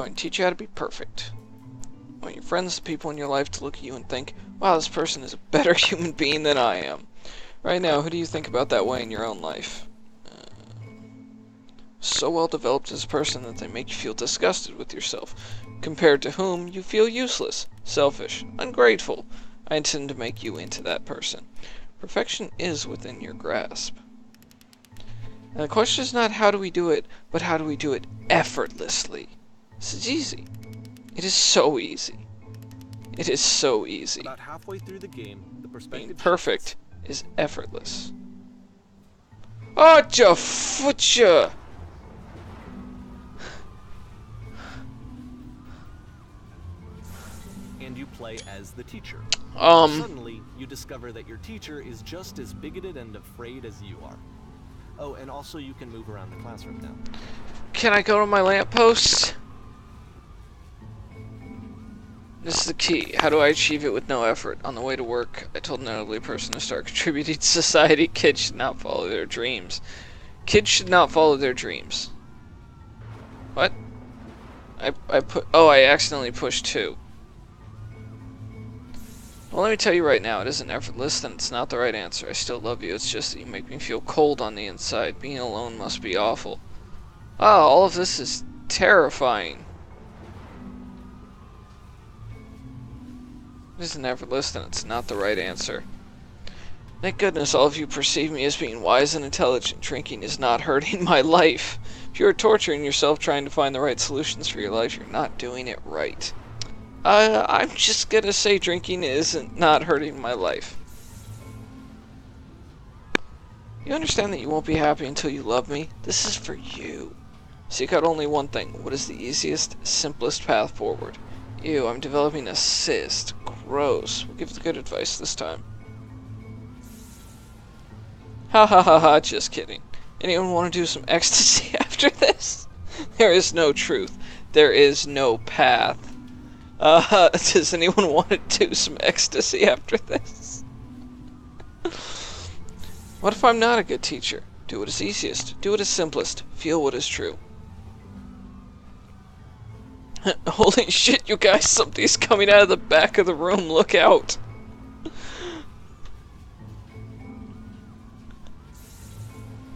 going to teach you how to be perfect. I want your friends, the people in your life, to look at you and think, wow, this person is a better human being than I am. Right now, who do you think about that way in your own life? So well developed as a person that they make you feel disgusted with yourself, compared to whom you feel useless, selfish, ungrateful. I intend to make you into that person. Perfection is within your grasp. And the question is not how do we do it, but how do we do it effortlessly. This is easy. It is so easy. It is so easy. About halfway through the game, the perspective being perfect is effortless. Oh, Fecha! and you play as the teacher. Suddenly, you discover that your teacher is just as bigoted and afraid as you are. Oh, and also you can move around the classroom now. Can I go to my lamppost? This is the key. How do I achieve it with no effort? On the way to work, I told an elderly person to start contributing to society. Kids should not follow their dreams. Kids should not follow their dreams. What? I accidentally pushed 2. Well, let me tell you right now, it isn't effortless, then it's not the right answer. I still love you, it's just that you make me feel cold on the inside. Being alone must be awful. Wow, all of this is terrifying. It isn't effortless, then it's not the right answer. Thank goodness all of you perceive me as being wise and intelligent. Drinking is not hurting my life. If you are torturing yourself trying to find the right solutions for your life, you're not doing it right. I'm just gonna say drinking isn't not hurting my life. You understand that you won't be happy until you love me? This is for you. Seek out only one thing. What is the easiest, simplest path forward? Ew, I'm developing a cyst. Gross. We'll give the good advice this time. Ha ha ha ha, just kidding. Anyone want to do some ecstasy after this? There is no truth. There is no path. Does anyone want to do some ecstasy after this? What if I'm not a good teacher? Do what is easiest. Do what is simplest. Feel what is true. Holy shit, you guys, something's coming out of the back of the room. Look out.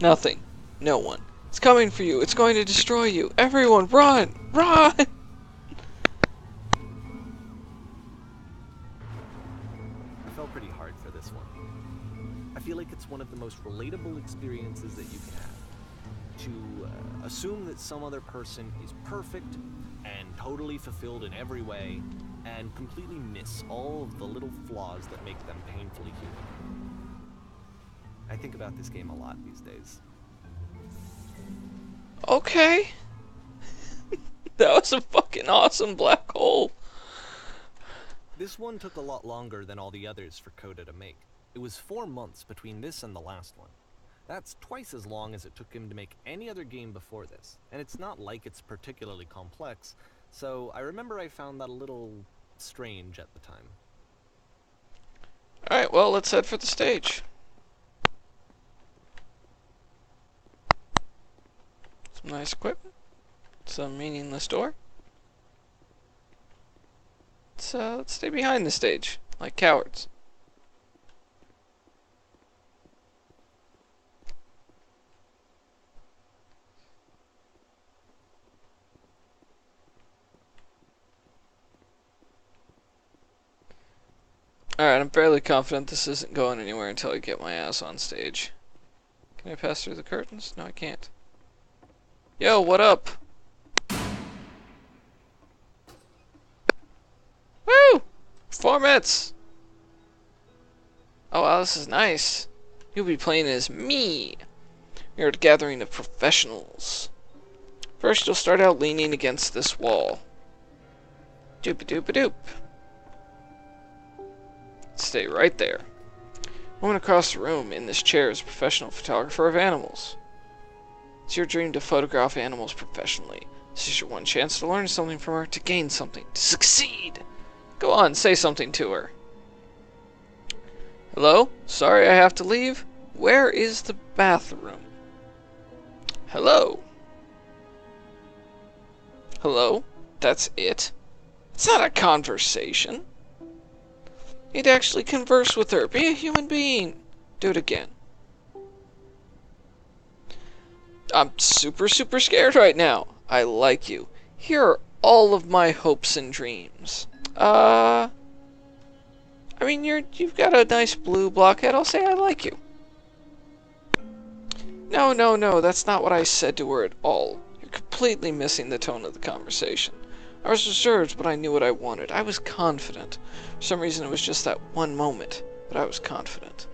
Nothing. No one. It's coming for you. It's going to destroy you. Everyone, run! Run! I felt pretty hard for this one. I feel like it's one of the most relatable experiences that you can have. To assume that some other person is perfect and totally fulfilled in every way, and completely miss all of the little flaws that make them painfully human. I think about this game a lot these days. Okay. That was a fucking awesome black hole. This one took a lot longer than all the others for Coda to make. It was 4 months between this and the last one. That's twice as long as it took him to make any other game before this, and it's not like it's particularly complex, so I remember I found that a little strange at the time. Alright, well, let's head for the stage. Some nice equipment. Some meaningless door. Let's stay behind the stage, like cowards. Alright, I'm fairly confident this isn't going anywhere until I get my ass on stage. Can I pass through the curtains? No, I can't. Yo, what up? Woo! Formats! Oh wow, this is nice. You'll be playing as me. You're a gathering of professionals. First, you'll start out leaning against this wall. Doop-a-doop-a-doop. Stay right there. Woman across the room in this chair is a professional photographer of animals. It's your dream to photograph animals professionally. This is your one chance to learn something from her, to gain something, to succeed. Go on, say something to her. Hello? Sorry I have to leave. Where is the bathroom? Hello? Hello? That's it? It's not a conversation. You'd actually converse with her. Be a human being. Do it again. I'm super, super scared right now. I like you. Here are all of my hopes and dreams. I mean, you've got a nice blue blockhead. I'll say I like you. No, no, no, that's not what I said to her at all. You're completely missing the tone of the conversation. I was reserved, but I knew what I wanted. I was confident. For some reason, it was just that one moment, but I was confident.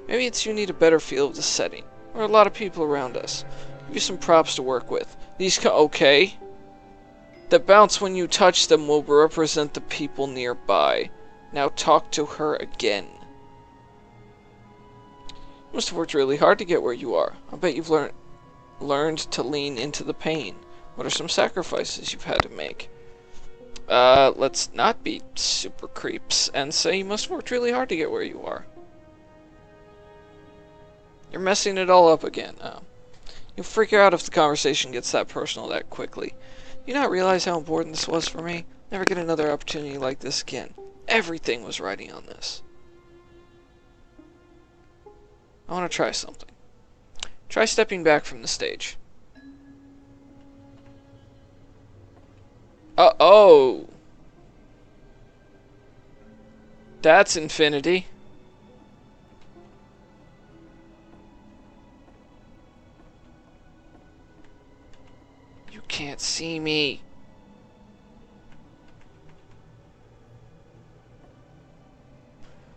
Maybe it's you need a better feel of the setting. There are a lot of people around us. Give you some props to work with. These okay? That bounce when you touch them will represent the people nearby. Now talk to her again. You must have worked really hard to get where you are. I bet you've learned to lean into the pain. What are some sacrifices you've had to make? Let's not be super creeps and say you must have worked really hard to get where you are. You're messing it all up again. You'll freak out if the conversation gets that personal that quickly. Do you not realize how important this was for me? Never get another opportunity like this again. Everything was riding on this. I want to try something. Try stepping back from the stage. Oh! That's infinity. You can't see me.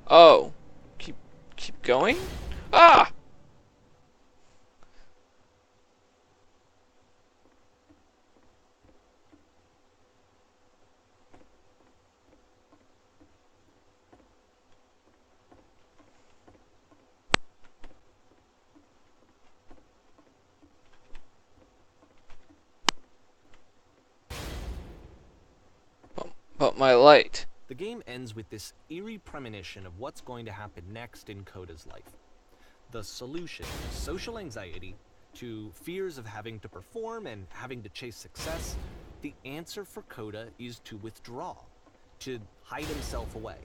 Oh. Keep going? Ah! But my light. The game ends with this eerie premonition of what's going to happen next in Coda's life. The solution to social anxiety, to fears of having to perform and having to chase success, the answer for Coda is to withdraw, to hide himself away.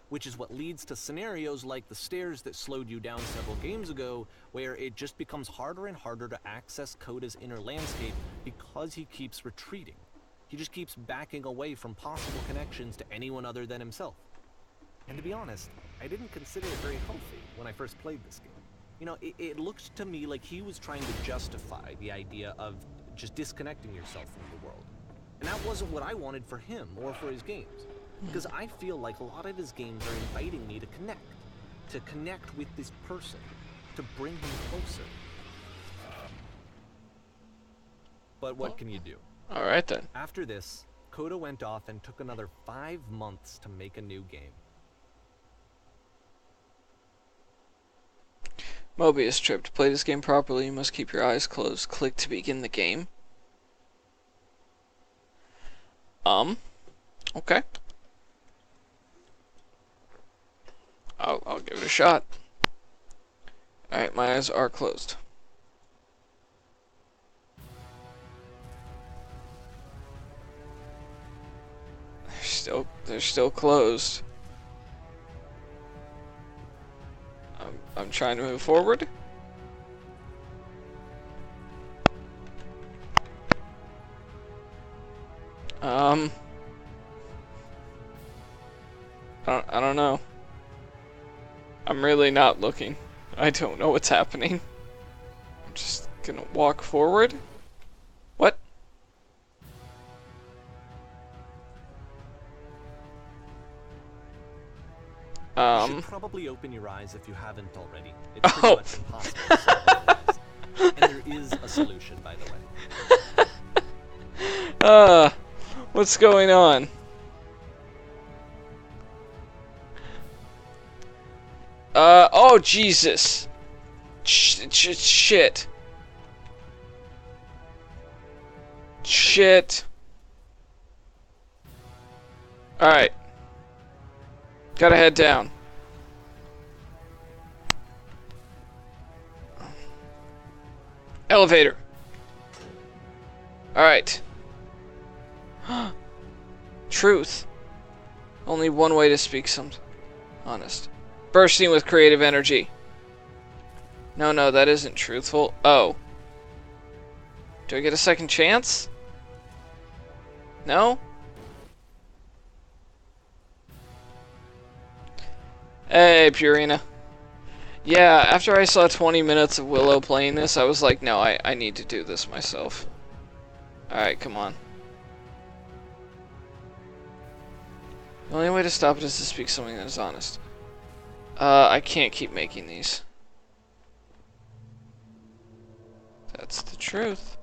Which is what leads to scenarios like the stairs that slowed you down several games ago, where it just becomes harder and harder to access Coda's inner landscape because he keeps retreating. He just keeps backing away from possible connections to anyone other than himself. And to be honest, I didn't consider it very healthy when I first played this game. You know, it looked to me like he was trying to justify the idea of just disconnecting yourself from the world. And that wasn't what I wanted for him or for his games. Because I feel like a lot of his games are inviting me to connect with this person, to bring him closer. But what can you do? Alright then. After this, Coda went off and took another 5 months to make a new game. Mobius trip. To play this game properly, you must keep your eyes closed. Click to begin the game. Okay. I'll give it a shot. Alright, my eyes are closed. They're still closed. I'm trying to move forward. I don't know. I'm really not looking. I don't know what's happening. I'm just gonna walk forward. What? You should probably open your eyes if you haven't already. It's pretty much impossible to solve otherwise. And there is a solution, by the way. What's going on? Oh Jesus! Shit! Shit! Alright. Gotta head down. Elevator. Alright. truth. Only one way to speak something honest. Bursting with creative energy. No, that isn't truthful. Oh. Do I get a second chance? No? Hey, Purina. Yeah, after I saw 20 minutes of Willow playing this, I was like, no, I need to do this myself. Alright, come on. The only way to stop it is to speak something that is honest. I can't keep making these. That's the truth.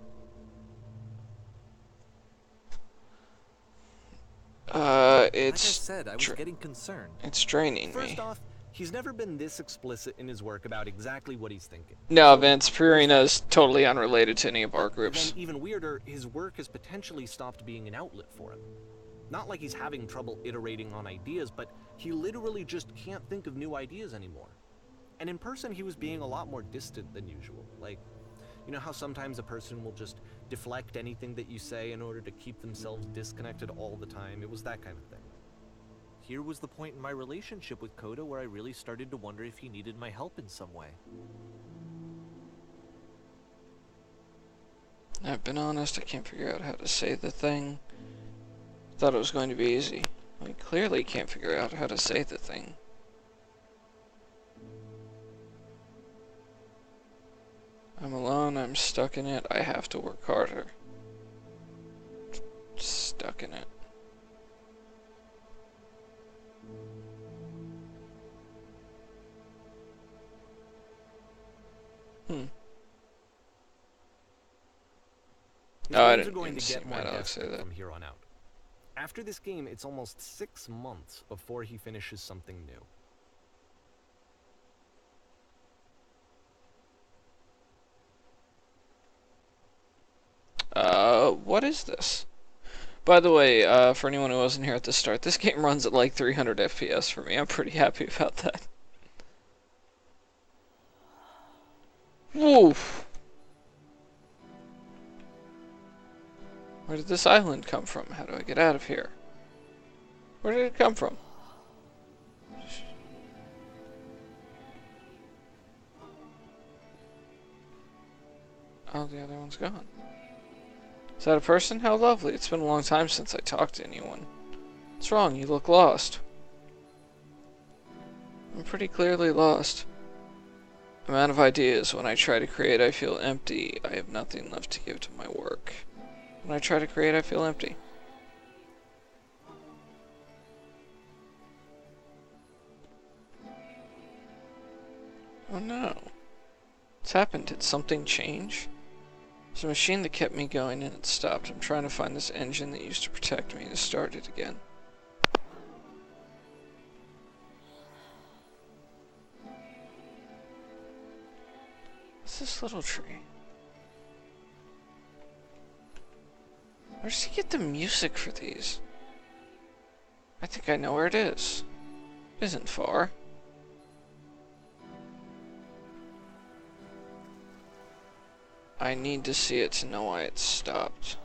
It's... Like I said, I was getting concerned. It's draining me. First off, he's never been this explicit in his work about exactly what he's thinking. No, Vince, Purina is totally unrelated to any of our groups. Then even weirder, his work has potentially stopped being an outlet for him. Not like he's having trouble iterating on ideas, but he literally just can't think of new ideas anymore. And in person, he was being a lot more distant than usual. Like, you know how sometimes a person will just deflect anything that you say in order to keep themselves disconnected all the time? It was that kind of thing. Here was the point in my relationship with Coda where I really started to wonder if he needed my help in some way. I've been honest, I can't figure out how to say the thing. Thought it was going to be easy. I clearly can't figure out how to say the thing. I'm alone, I'm stuck in it, I have to work harder. Stuck in it. Oh, I didn't even see Matt Alex say that. From here on out. After this game, it's almost 6 months before he finishes something new. What is this? By the way, for anyone who wasn't here at the start, this game runs at like 300 FPS for me. I'm pretty happy about that. Woof! Where did this island come from? How do I get out of here? Where did it come from? Oh, the other one's gone. Is that a person? How lovely. It's been a long time since I talked to anyone. What's wrong? You look lost. I'm pretty clearly lost. I'm out of ideas. When I try to create, I feel empty. I have nothing left to give to my work. When I try to create, I feel empty. Oh no. What's happened? Did something change? There's a machine that kept me going and it stopped. I'm trying to find this engine that used to protect me to start it again. What's this little tree? Where does he get the music for these? I think I know where it is. It isn't far. I need to see it to know why it stopped.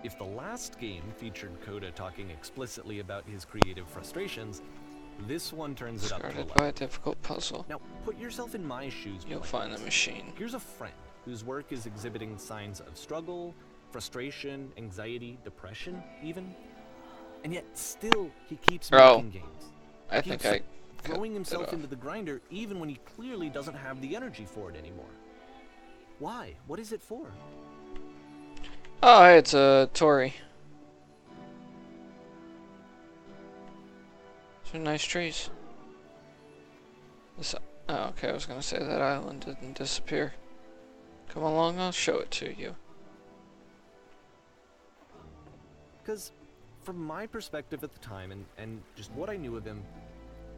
If the last game featured Coda talking explicitly about his creative frustrations, this one turns it up to 11. Started by a difficult puzzle. Now, put yourself in my shoes. You'll find the machine. Here's a friend whose work is exhibiting signs of struggle, frustration, anxiety, depression, even. And yet, still, he keeps making games. I think I throwing himself into the grinder even when he clearly doesn't have the energy for it anymore. Why? What is it for? Oh, hey, it's a Tory. These are nice trees. This, oh, okay, I was gonna say that island didn't disappear. Come along, I'll show it to you. Because from my perspective at the time, and just what I knew of him,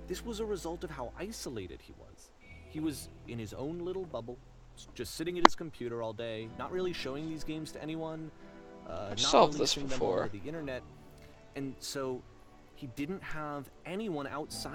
this was a result of how isolated he was. He was in his own little bubble, just sitting at his computer all day, not really showing these games to anyone, I've not solved this releasing them before. over the internet, and so he didn't have anyone outside